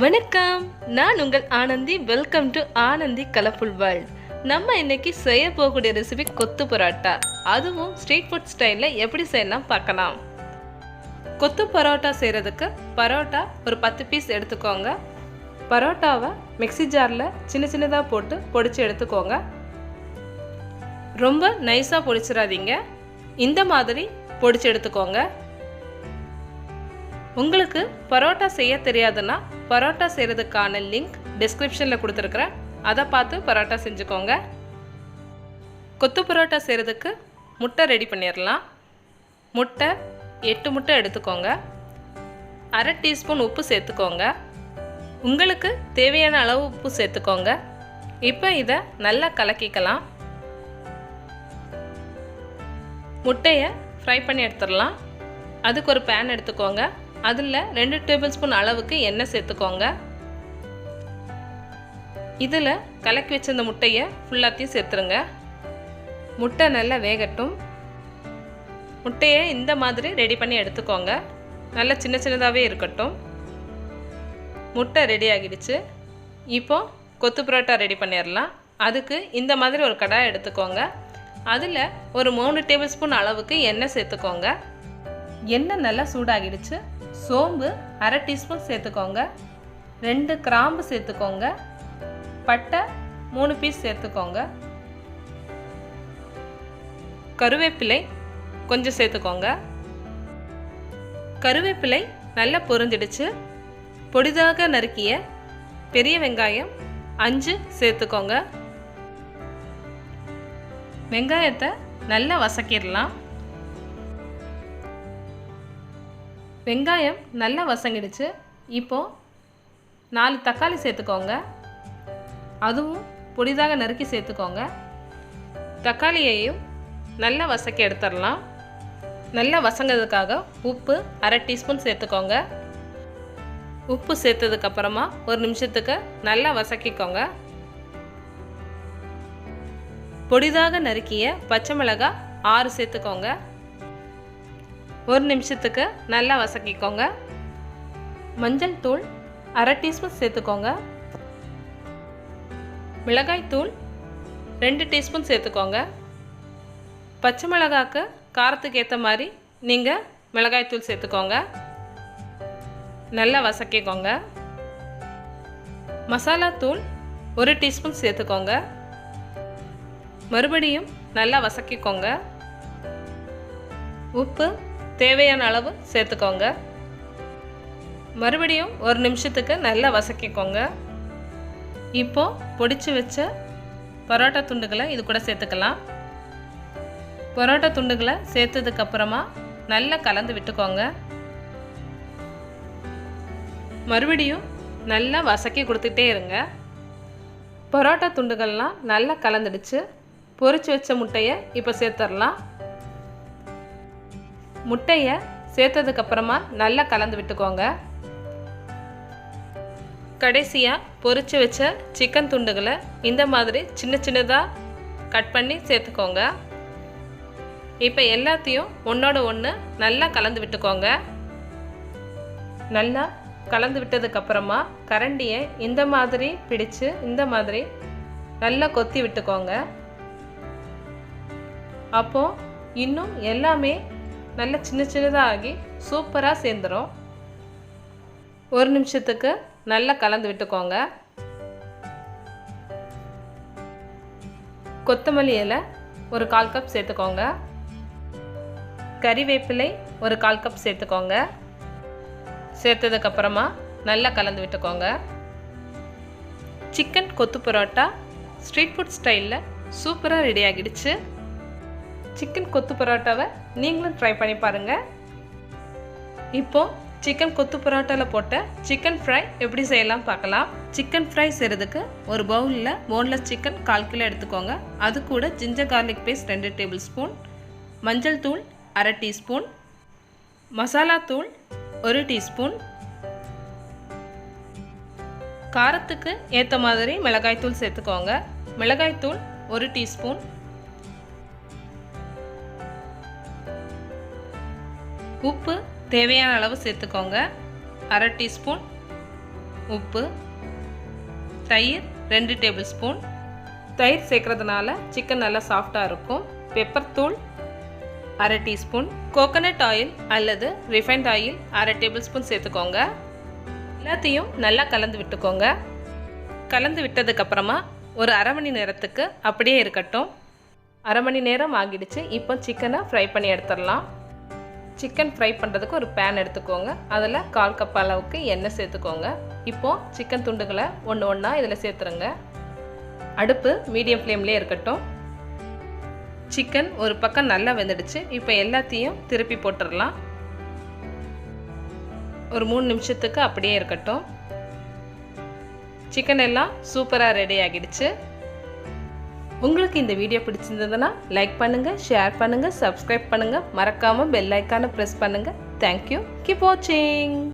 வணக்கம், நான் உங்கள் Anandhi. Welcome to Anandhi colourful world. நம்ம இன்னைக்கு செய்ய போகக்கூடிய ரெசிபி கொத்து பரோட்டா. அதுவும் ஸ்ட்ரீட் ஃபுட் ஸ்டைலில் எப்படி செய்யலாம் பார்க்கலாம். கொத்து பரோட்டா செய்கிறதுக்கு பரோட்டா ஒரு 10 பீஸ் எடுத்துக்கோங்க. பரோட்டாவை மிக்ஸி ஜாரில் சின்ன சின்னதாக போட்டு பொடிச்சு எடுத்துக்கோங்க. ரொம்ப நைஸாக பொடிச்சிடாதீங்க, இந்த மாதிரி பொடிச்சு எடுத்துக்கோங்க. உங்களுக்கு பரோட்டா செய்ய தெரியாதுன்னா பரோட்டா செய்கிறதுக்கான லிங்க் டிஸ்கிரிப்ஷனில் கொடுத்துருக்குறேன், அதை பார்த்து பரோட்டா செஞ்சுக்கோங்க. கொத்து பரோட்டா செய்கிறதுக்கு முட்டை ரெடி பண்ணிடலாம். முட்டை 8 முட்டை எடுத்துக்கோங்க. அரை டீஸ்பூன் உப்பு சேர்த்துக்கோங்க. உங்களுக்கு தேவையான அளவு உப்பு சேர்த்துக்கோங்க. இப்போ இதை நல்லா கலக்கிக்கலாம். முட்டையை ஃப்ரை பண்ணி எடுத்துடலாம். அதுக்கு ஒரு பேன் எடுத்துக்கோங்க. அதில் 2 டேபிள் ஸ்பூன் அளவுக்கு எண்ணெய் சேர்த்துக்கோங்க. இதில் கலக்கி வச்சிருந்த முட்டையை ஃபுல்லாத்தையும் சேர்த்துருங்க. முட்டை நல்லா வேகட்டும். முட்டையை இந்த மாதிரி ரெடி பண்ணி எடுத்துக்கோங்க. நல்லா சின்ன சின்னதாகவே இருக்கட்டும். முட்டை ரெடி ஆகிடுச்சு. இப்போது கொத்து பரோட்டா ரெடி பண்ணிடலாம். அதுக்கு இந்த மாதிரி ஒரு கடாய் எடுத்துக்கோங்க. அதில் ஒரு 3 டேபிள் ஸ்பூன் அளவுக்கு எண்ணெய் சேர்த்துக்கோங்க. எண்ணெய் நல்லா சூடாகிடுச்சு. சோம்பு அரை டீஸ்பூன் சேர்த்துக்கோங்க. 2 கிராம்பு சேர்த்துக்கோங்க. பட்டை 3 பீஸ் சேர்த்துக்கோங்க. கருவேப்பிலை கொஞ்சம் சேர்த்துக்கோங்க. கருவேப்பிலை நல்லா பொரிஞ்சிடுச்சு. பொடிதாக நறுக்கிய பெரிய வெங்காயம் 5 சேர்த்துக்கோங்க. வெங்காயத்தை நல்லா வதக்கிடலாம். வெங்காயம் நல்லா வதங்கிடுச்சு. இப்போது 4 தக்காளி சேர்த்துக்கோங்க. அதுவும் பொடிதாக நறுக்கி சேர்த்துக்கோங்க. தக்காளியையும் நல்லா வதக்கி எடுத்துடலாம். நல்லா வதங்கிறதுக்காக உப்பு அரை டீஸ்பூன் சேர்த்துக்கோங்க. உப்பு சேர்த்ததுக்கப்புறமா 1 நிமிஷத்துக்கு நல்லா வதக்கிக்கோங்க. பொடிதாக நறுக்கிய பச்சை மிளகாய் 6 சேர்த்துக்கோங்க. 1 நிமிஷத்துக்கு நல்லா வதக்கிக்கோங்க. மஞ்சள் தூள் அரை டீஸ்பூன் சேர்த்துக்கோங்க. மிளகாய் தூள் 2 டீஸ்பூன் சேர்த்துக்கோங்க. பச்சை மிளகாய்க்கு காரத்துக்கு ஏற்ற மாதிரி நீங்கள் மிளகாய் தூள் சேர்த்துக்கோங்க. நல்லா வதக்கிக்கோங்க. மசாலா தூள் 1 டீஸ்பூன் சேர்த்துக்கோங்க. மறுபடியும் நல்லா வதக்கிக்கோங்க. உப்பு தேவையான அளவு சேர்த்துக்கோங்க. மறுபடியும் 1 நிமிஷத்துக்கு நல்லா வதக்கிக்கோங்க. இப்போது பொடிச்சு வச்ச பரோட்டா துண்டுகளை இது கூட சேர்த்துக்கலாம். பரோட்டா துண்டுகளை சேர்த்ததுக்கப்புறமா நல்லா கலந்து விட்டுக்கோங்க. மறுபடியும் நல்லா வதக்கி கொடுத்துட்டே இருங்க. பரோட்டா துண்டுகள்லாம் நல்லா கலந்துடுச்சு. பொரிச்சு வச்ச முட்டையை இப்போ சேர்த்துடலாம். முட்டையை சேர்த்ததுக்கப்புறமா நல்லா கலந்து விட்டுக்கோங்க. கடைசியாக பொரிச்சு வச்ச சிக்கன் துண்டுகளை இந்த மாதிரி சின்ன சின்னதாக கட் பண்ணி சேர்த்துக்கோங்க. இப்போ எல்லாத்தையும் ஒன்றோட ஒன்று நல்லா கலந்து விட்டுக்கோங்க. நல்லா கலந்து விட்டதுக்கப்புறமா கரண்டியை இந்த மாதிரி பிடிச்சு இந்த மாதிரி நல்லா கொத்தி விட்டுக்கோங்க. அப்போது இன்னும் எல்லாமே நல்லா சின்ன சின்னதாக ஆகி சூப்பராக சேர்ந்துடும். 1 நிமிஷத்துக்கு நல்லா கலந்து விட்டுக்கோங்க. கொத்தமல்லி இலை ஒரு 1/4 கப் சேர்த்துக்கோங்க. கறிவேப்பிலை ஒரு 1/4 கப் சேர்த்துக்கோங்க. சேர்த்ததுக்கப்புறமா நல்லா கலந்து விட்டுக்கோங்க. சிக்கன் கொத்து பரோட்டா ஸ்ட்ரீட் ஃபுட் ஸ்டைலில் சூப்பராக ரெடி ஆகிடுச்சு. சிக்கன் கொத்து பரோட்டாவை நீங்களும் ட்ரை பண்ணி பாருங்கள். இப்போது சிக்கன் கொத்து பரோட்டாவில் போட்ட சிக்கன் ஃப்ரை எப்படி செய்யலாம் பார்க்கலாம். சிக்கன் ஃப்ரை செய்கிறதுக்கு ஒரு பவுலில் போன்லெஸ் சிக்கன் 1/4 கிலோ எடுத்துக்கோங்க. அது கூட ginger garlic paste 2 tablespoon, மஞ்சள் தூள் அரை டீஸ்பூன், மசாலா தூள் 1 டீஸ்பூன், காரத்துக்கு ஏற்ற மாதிரி மிளகாய் தூள் சேர்த்துக்கோங்க. மிளகாய் தூள் 1 டீஸ்பூன், உப்பு தேவையான அளவு சேர்த்துக்கோங்க. அரை டீஸ்பூன், உப்பு, தயிர் 2 டேபிள் ஸ்பூன். தயிர் சேர்க்கறதுனால சிக்கன் நல்லா சாஃப்டாக இருக்கும். பெப்பர் தூள் 1/2 டீஸ்பூன். கோகோனட் ஆயில் அல்லது ரிஃபைண்ட் ஆயில் 1/2 டேபிள் ஸ்பூன் சேர்த்துக்கோங்க. எல்லாத்தையும் நல்லா கலந்து விட்டுக்கோங்க. கலந்து விட்டதுக்கப்புறமா ஒரு அரை மணி நேரத்துக்கு அப்படியே இருக்கட்டும். அரை மணி நேரம் ஆகிடுச்சு. இப்போ சிக்கனை ஃப்ரை பண்ணி எடுத்துடலாம். சிக்கன் ஃப்ரை பண்ணுறதுக்கு ஒரு பேன் எடுத்துக்கோங்க. அதில் 1/4 கப் அளவுக்கு எண்ணெய் சேர்த்துக்கோங்க. இப்போது சிக்கன் துண்டுகளை ஒன்று ஒன்றா இதில் சேர்த்துருங்க. அடுப்பு மீடியம் ஃப்ளேம்லேயே இருக்கட்டும். சிக்கன் ஒரு பக்கம் நல்லா வெந்துடுச்சு. இப்போ எல்லாத்தையும் திருப்பி போட்டுடலாம். ஒரு 3 நிமிஷத்துக்கு அப்படியே இருக்கட்டும். சிக்கன் எல்லாம் சூப்பராக ரெடி ஆகிடுச்சு. உங்களுக்கு இந்த வீடியோ பிடிச்சிருந்ததுன்னா லைக் பண்ணுங்கள், ஷேர் பண்ணுங்கள், சப்ஸ்கிரைப் பண்ணுங்கள். மறக்காமல் பெல் ஐக்கானை ப்ரெஸ் பண்ணுங்கள். தேங்க்யூ. கீப் வாட்சிங்.